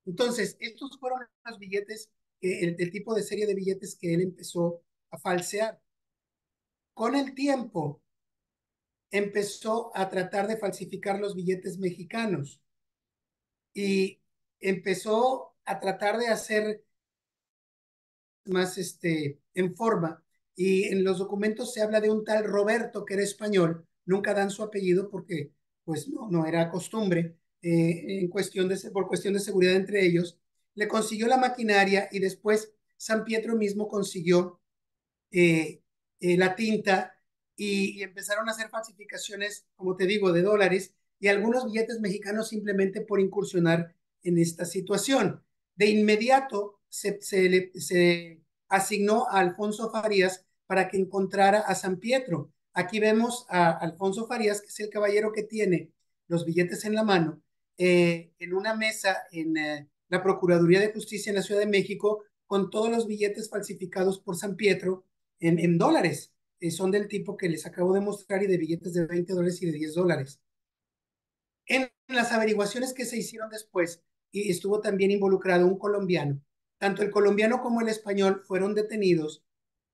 Entonces, estos fueron los billetes, el tipo de serie de billetes que él empezó a falsear. Con el tiempo, empezó a tratar de falsificar los billetes mexicanos y empezó a tratar de hacer más en forma. Y en los documentos se habla de un tal Roberto que era español, nunca dan su apellido porque pues no era costumbre, por cuestión de seguridad entre ellos, le consiguió la maquinaria y después San Pietro mismo consiguió la tinta y empezaron a hacer falsificaciones, como te digo, de dólares y algunos billetes mexicanos simplemente por incursionar en esta situación. De inmediato se asignó a Alfonso Farías para que encontrara a San Pietro. Aquí vemos a Alfonso Farías, que es el caballero que tiene los billetes en la mano, en una mesa en la Procuraduría de Justicia en la Ciudad de México, con todos los billetes falsificados por San Pietro en dólares. Son del tipo que les acabo de mostrar y de billetes de $20 y de $10. En las averiguaciones que se hicieron después, y estuvo también involucrado un colombiano. Tanto el colombiano como el español fueron detenidos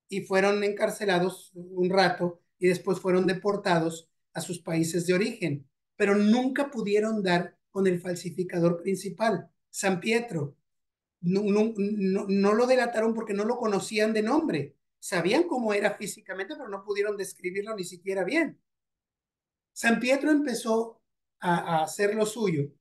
y fueron encarcelados un rato y después fueron deportados a sus países de origen, pero nunca pudieron dar con el falsificador principal, San Pietro. No lo delataron porque no lo conocían de nombre. Sabían cómo era físicamente, pero no pudieron describirlo ni siquiera bien. San Pietro empezó a hacer lo suyo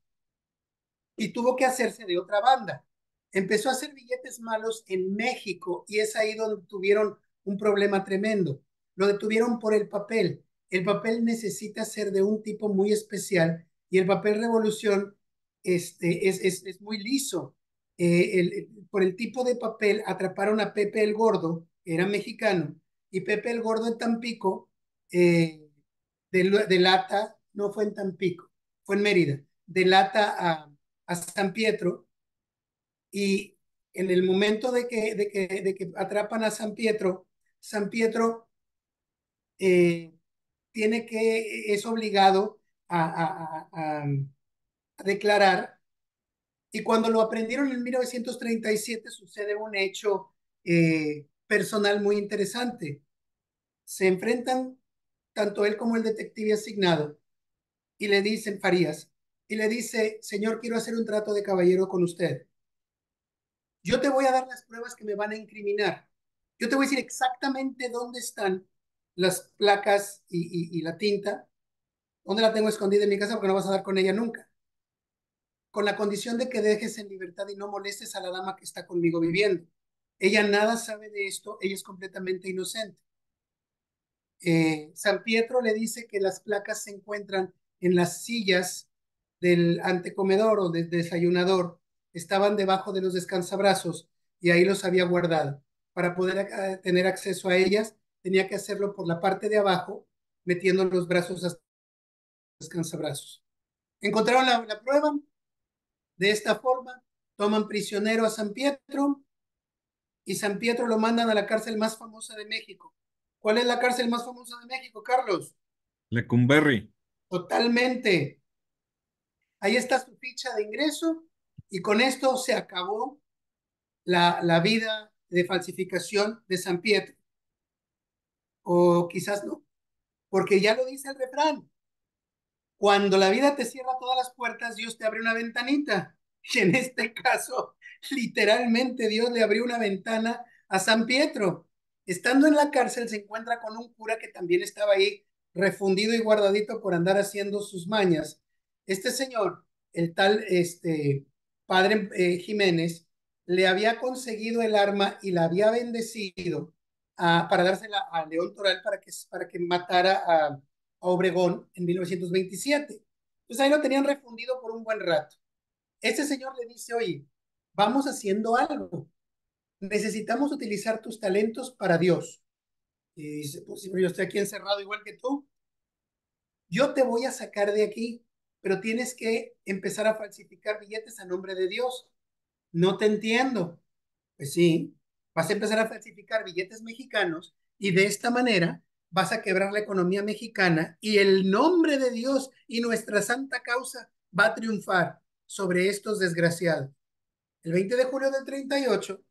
y tuvo que hacerse de otra banda. Empezó a hacer billetes malos en México y es ahí donde tuvieron un problema tremendo. Lo detuvieron por el papel. El papel necesita ser de un tipo muy especial y el papel Revolución es muy liso. Por el tipo de papel atraparon a Pepe el Gordo, que era mexicano, y Pepe el Gordo en Tampico delata, no fue en Tampico, fue en Mérida, delata a San Pietro y en el momento de que atrapan a San Pietro eh, es obligado a declarar y cuando lo aprendieron en 1937 sucede un hecho personal muy interesante. Se enfrentan tanto él como el detective asignado y le dicen Farías, y le dice, señor, quiero hacer un trato de caballero con usted. Yo te voy a dar las pruebas que me van a incriminar. Yo te voy a decir exactamente dónde están las placas y la tinta, dónde la tengo escondida en mi casa porque no vas a dar con ella nunca, con la condición de que dejes en libertad y no molestes a la dama que está conmigo viviendo. Ella nada sabe de esto, ella es completamente inocente. San Pietro le dice que las placas se encuentran en las sillas del antecomedor o del desayunador, estaban debajo de los descansabrazos y ahí los había guardado. Para poder tener acceso a ellas, tenía que hacerlo por la parte de abajo metiendo los brazos hasta descansabrazos. Encontraron la prueba de esta forma, toman prisionero a San Pietro y San Pietro lo mandan a la cárcel más famosa de México. ¿Cuál es la cárcel más famosa de México, Carlos? Lecumberri. Totalmente. Ahí está su ficha de ingreso y con esto se acabó la vida de falsificación de San Pietro. O quizás no, porque ya lo dice el refrán. Cuando la vida te cierra todas las puertas, Dios te abre una ventanita. Y en este caso, literalmente Dios le abrió una ventana a San Pietro. Estando en la cárcel, se encuentra con un cura que también estaba ahí refundido y guardadito por andar haciendo sus mañas. Este señor, el tal padre Jiménez, le había conseguido el arma y la había bendecido para dársela a León Toral para que matara a Obregón en 1927. Entonces ahí lo tenían refundido por un buen rato. Este señor le dice, oye, vamos haciendo algo. Necesitamos utilizar tus talentos para Dios. Y dice, pues yo estoy aquí encerrado igual que tú. Yo te voy a sacar de aquí, pero tienes que empezar a falsificar billetes a nombre de Dios. No te entiendo. Pues sí, vas a empezar a falsificar billetes mexicanos y de esta manera vas a quebrar la economía mexicana y el nombre de Dios y nuestra santa causa va a triunfar sobre estos desgraciados. El 20 de julio del 38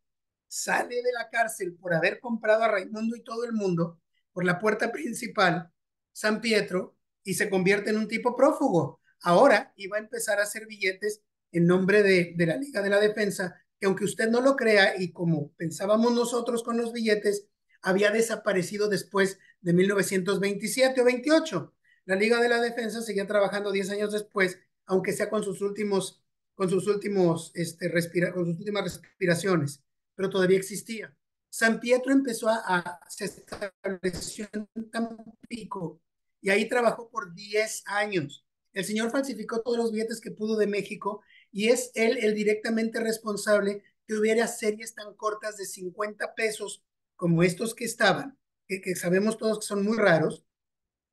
sale de la cárcel por haber comprado a Raimundo y todo el mundo por la puerta principal, San Pietro, y se convierte en un tipo prófugo. Ahora iba a empezar a hacer billetes en nombre de la Liga de la Defensa, que aunque usted no lo crea y como pensábamos nosotros con los billetes, había desaparecido después de 1927 o 28. La Liga de la Defensa seguía trabajando 10 años después, aunque sea con sus últimas respiraciones, pero todavía existía. San Pietro se estableció en Tampico y ahí trabajó por 10 años. El señor falsificó todos los billetes que pudo de México y es él el directamente responsable que hubiera series tan cortas de 50 pesos como estos que estaban, que sabemos todos que son muy raros,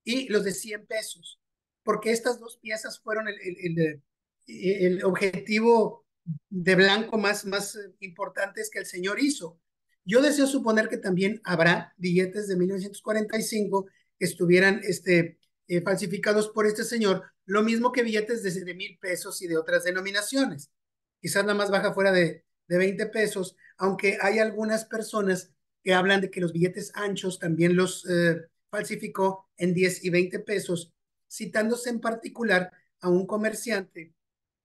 y los de 100 pesos, porque estas dos piezas fueron el objetivo de blanco más importantes que el señor hizo. Yo deseo suponer que también habrá billetes de 1945 que estuvieran falsificados por este señor, lo mismo que billetes de 1,000 pesos y de otras denominaciones. Quizás la más baja fuera de 20 pesos, aunque hay algunas personas que hablan de que los billetes anchos también los falsificó en 10 y 20 pesos, citándose en particular a un comerciante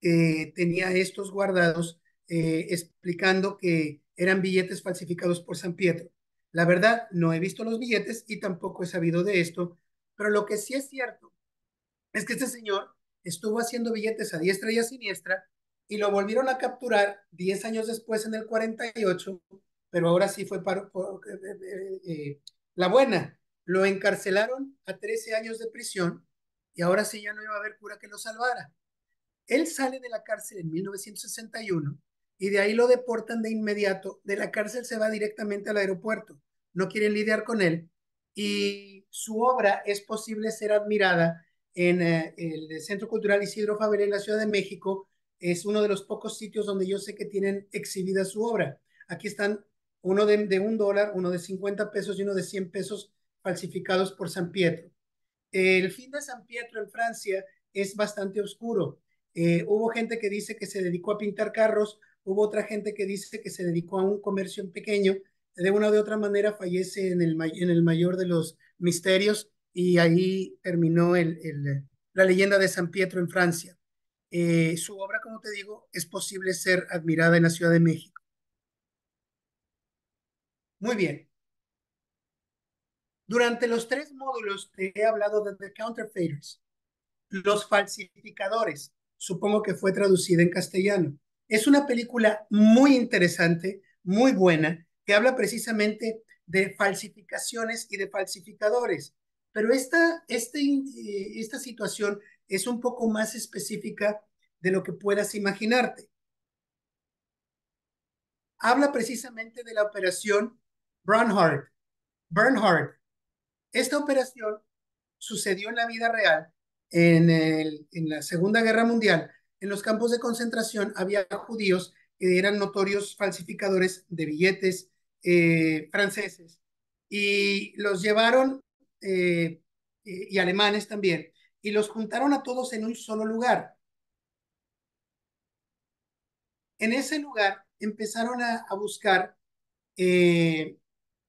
que tenía estos guardados, explicando que eran billetes falsificados por San Pietro. La verdad, no he visto los billetes y tampoco he sabido de esto, pero lo que sí es cierto es que este señor estuvo haciendo billetes a diestra y a siniestra y lo volvieron a capturar 10 años después en el 48, pero ahora sí fue la buena. Lo encarcelaron a 13 años de prisión y ahora sí ya no iba a haber cura que lo salvara. Él sale de la cárcel en 1961 y de ahí lo deportan de inmediato. De la cárcel se va directamente al aeropuerto. No quieren lidiar con él y su obra es posible ser admirada en el Centro Cultural Isidro Fabel en la Ciudad de México. Es uno de los pocos sitios donde yo sé que tienen exhibida su obra. Aquí están uno de $1, uno de 50 pesos y uno de 100 pesos falsificados por San Pietro. El fin de San Pietro en Francia es bastante oscuro. Hubo gente que dice que se dedicó a pintar carros, hubo otra gente que dice que se dedicó a un comercio en pequeño. De una u de otra manera fallece en el mayor de los misterios y ahí terminó la leyenda de San Pietro en Francia. Su obra, como te digo, es posible ser admirada en la Ciudad de México. Muy bien. Durante los 3 módulos te he hablado de The Counterfeiters. Los falsificadores, supongo que fue traducida en castellano. Es una película muy interesante, muy buena, que habla precisamente de falsificaciones y de falsificadores. Pero esta situación es un poco más específica de lo que puedas imaginarte. Habla precisamente de la operación Bernhard. Bernhard. Esta operación sucedió en la vida real. En la Segunda Guerra Mundial, en los campos de concentración había judíos que eran notorios falsificadores de billetes franceses y los llevaron, y alemanes también, y los juntaron a todos en un solo lugar. En ese lugar empezaron a buscar eh,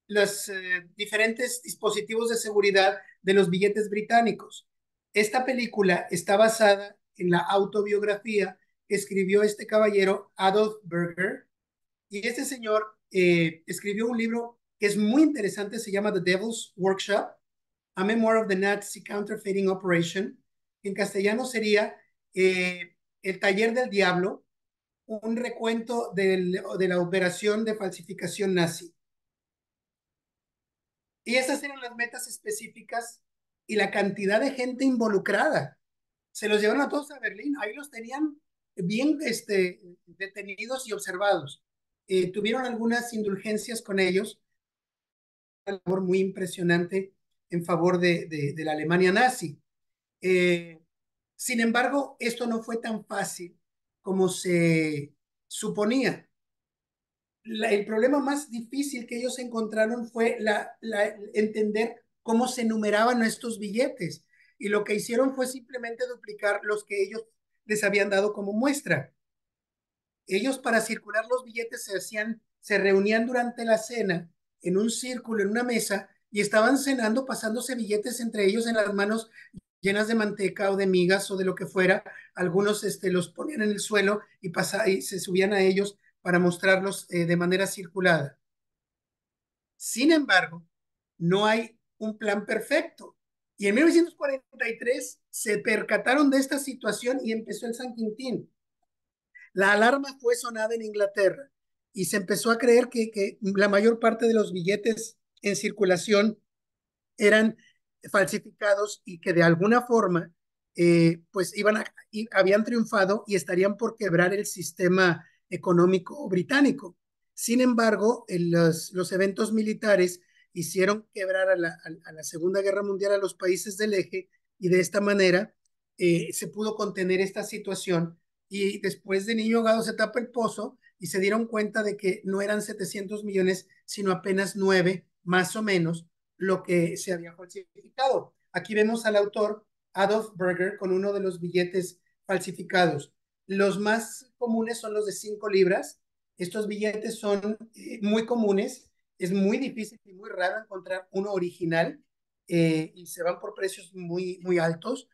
los diferentes dispositivos de seguridad de los billetes británicos. Esta película está basada en la autobiografía que escribió este caballero, Adolf Berger, y este señor escribió un libro que es muy interesante, se llama The Devil's Workshop, A Memoir of the Nazi Counterfeiting Operation, que en castellano sería El taller del diablo, un recuento de la operación de falsificación nazi. Y esas eran las metas específicas y la cantidad de gente involucrada. Se los llevaron a todos a Berlín, ahí los tenían bien detenidos y observados. Tuvieron algunas indulgencias con ellos, una labor muy impresionante en favor de la Alemania nazi. Eh, Sin embargo, esto no fue tan fácil como se suponía. El problema más difícil que ellos encontraron fue entender cómo se numeraban estos billetes. Y lo que hicieron fue simplemente duplicar los que ellos les habían dado como muestra. Ellos para circular los billetes se reunían durante la cena en un círculo, en una mesa, y estaban cenando, pasándose billetes entre ellos en las manos llenas de manteca o de migas o de lo que fuera. Algunos los ponían en el suelo y se subían a ellos para mostrarlos de manera circulada. Sin embargo, no hay un plan perfecto. Y en 1943 se percataron de esta situación y empezó el San Quintín. La alarma fue sonada en Inglaterra y se empezó a creer que la mayor parte de los billetes en circulación eran falsificados y que de alguna forma pues habían triunfado y estarían por quebrar el sistema económico británico. Sin embargo, los eventos militares hicieron quebrar a la Segunda Guerra Mundial a los países del eje y de esta manera se pudo contener esta situación y después de niño ahogado se tapa el pozo y se dieron cuenta de que no eran 700 millones, sino apenas 9, más o menos, lo que se había falsificado. Aquí vemos al autor Adolf Berger con uno de los billetes falsificados. Los más comunes son los de 5 libras. Estos billetes son muy comunes. Es muy difícil y muy raro encontrar uno original y se van por precios muy, muy altos.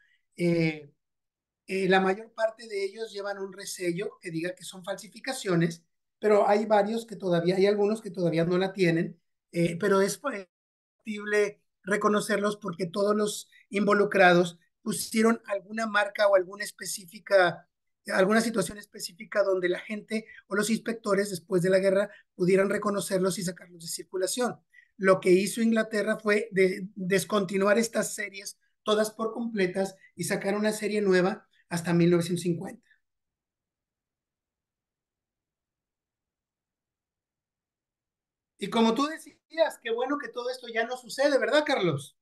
La mayor parte de ellos llevan un resello que diga que son falsificaciones, pero hay varios que todavía, hay algunos que todavía no la tienen, pero es factible reconocerlos porque todos los involucrados pusieron alguna marca o alguna situación específica donde la gente o los inspectores después de la guerra pudieran reconocerlos y sacarlos de circulación. Lo que hizo Inglaterra fue descontinuar estas series todas por completas y sacar una serie nueva hasta 1950. Y como tú decías, qué bueno que todo esto ya no sucede, ¿verdad, Carlos?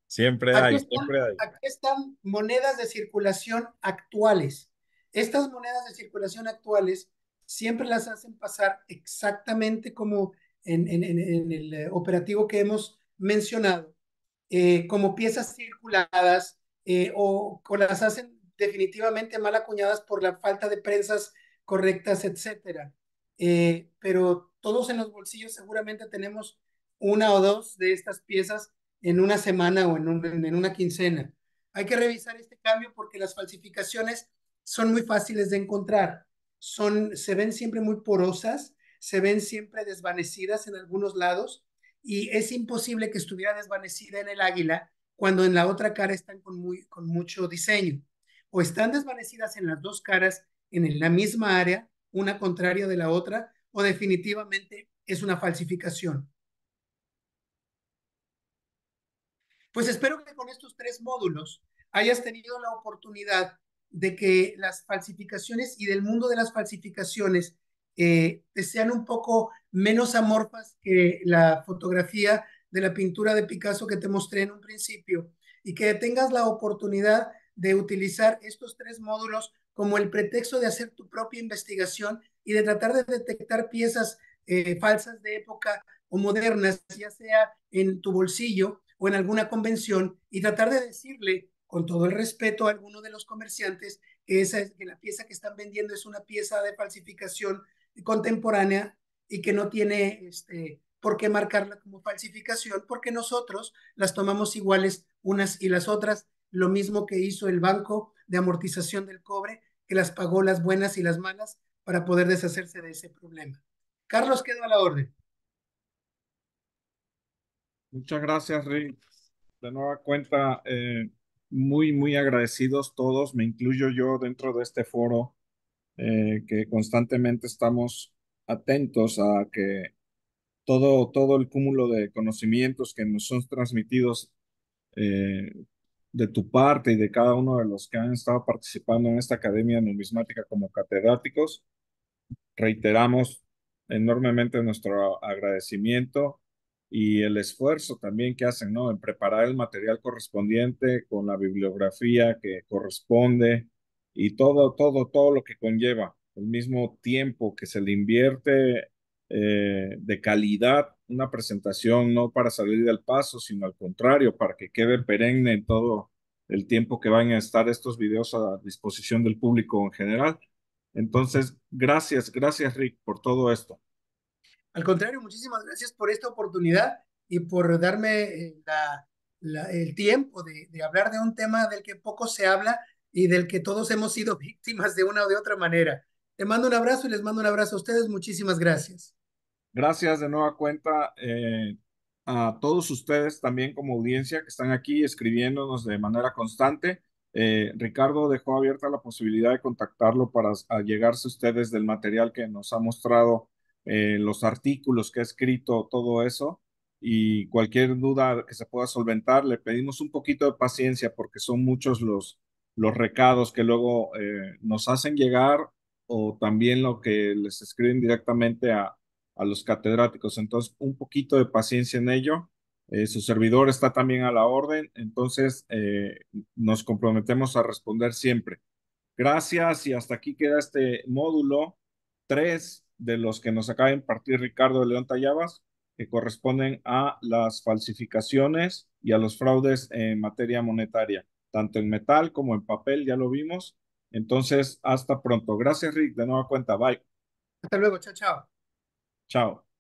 Siempre Aquí hay, están, siempre hay. aquí están monedas de circulación actuales. Estas monedas de circulación actuales siempre las hacen pasar exactamente como en el operativo que hemos mencionado, como piezas circuladas o las hacen definitivamente mal acuñadas por la falta de prensas correctas, etcétera. Pero todos en los bolsillos seguramente tenemos una o dos de estas piezas en una semana o en una quincena. Hay que revisar este cambio porque las falsificaciones son muy fáciles de encontrar. Se ven siempre muy porosas, se ven siempre desvanecidas en algunos lados y es imposible que estuviera desvanecida en el águila cuando en la otra cara están con mucho diseño. O están desvanecidas en las dos caras en la misma área, una contraria de la otra, o definitivamente es una falsificación. Pues espero que con estos 3 módulos hayas tenido la oportunidad de que las falsificaciones y del mundo de las falsificaciones sean un poco menos amorfas que la fotografía de la pintura de Picasso que te mostré en un principio y que tengas la oportunidad de utilizar estos tres módulos como el pretexto de hacer tu propia investigación y de tratar de detectar piezas falsas de época o modernas, ya sea en tu bolsillo o en alguna convención, y tratar de decirle con todo el respeto a alguno de los comerciantes que la pieza que están vendiendo es una pieza de falsificación contemporánea y que no tiene por qué marcarla como falsificación, porque nosotros las tomamos iguales unas y las otras, lo mismo que hizo el Banco de Amortización del Cobre, que las pagó las buenas y las malas para poder deshacerse de ese problema. Carlos, quedó a la orden. Muchas gracias, Rick. De nueva cuenta, muy, muy agradecidos todos, me incluyo yo dentro de este foro, que constantemente estamos atentos a que todo el cúmulo de conocimientos que nos son transmitidos eh, de tu parte y de cada uno de los que han estado participando en esta academia numismática como catedráticos, reiteramos enormemente nuestro agradecimiento y el esfuerzo también que hacen, ¿no? En preparar el material correspondiente con la bibliografía que corresponde y todo lo que conlleva, el mismo tiempo que se le invierte de calidad, una presentación no para salir del paso, sino al contrario, para que quede perenne en todo el tiempo que van a estar estos videos a disposición del público en general. Entonces, gracias Rick por todo esto. Al contrario, muchísimas gracias por esta oportunidad y por darme el tiempo de hablar de un tema del que poco se habla y del que todos hemos sido víctimas de una o de otra manera. Te mando un abrazo y les mando un abrazo a ustedes. Muchísimas gracias. Gracias de nueva cuenta a todos ustedes también como audiencia que están aquí escribiéndonos de manera constante. Ricardo dejó abierta la posibilidad de contactarlo para llegarse ustedes del material que nos ha mostrado, los artículos que ha escrito, todo eso. Y cualquier duda que se pueda solventar, le pedimos un poquito de paciencia porque son muchos los recados que luego nos hacen llegar o también lo que les escriben directamente a los catedráticos. Entonces, un poquito de paciencia en ello. Su servidor está también a la orden, entonces nos comprometemos a responder siempre. Gracias y hasta aquí queda este módulo 3 de los que nos acaba de impartir Ricardo de León Tallabas, que corresponden a las falsificaciones y a los fraudes en materia monetaria, tanto en metal como en papel, ya lo vimos. Entonces, hasta pronto. Gracias, Rick. De nueva cuenta. Bye. Hasta luego. Chao, chao. Chao.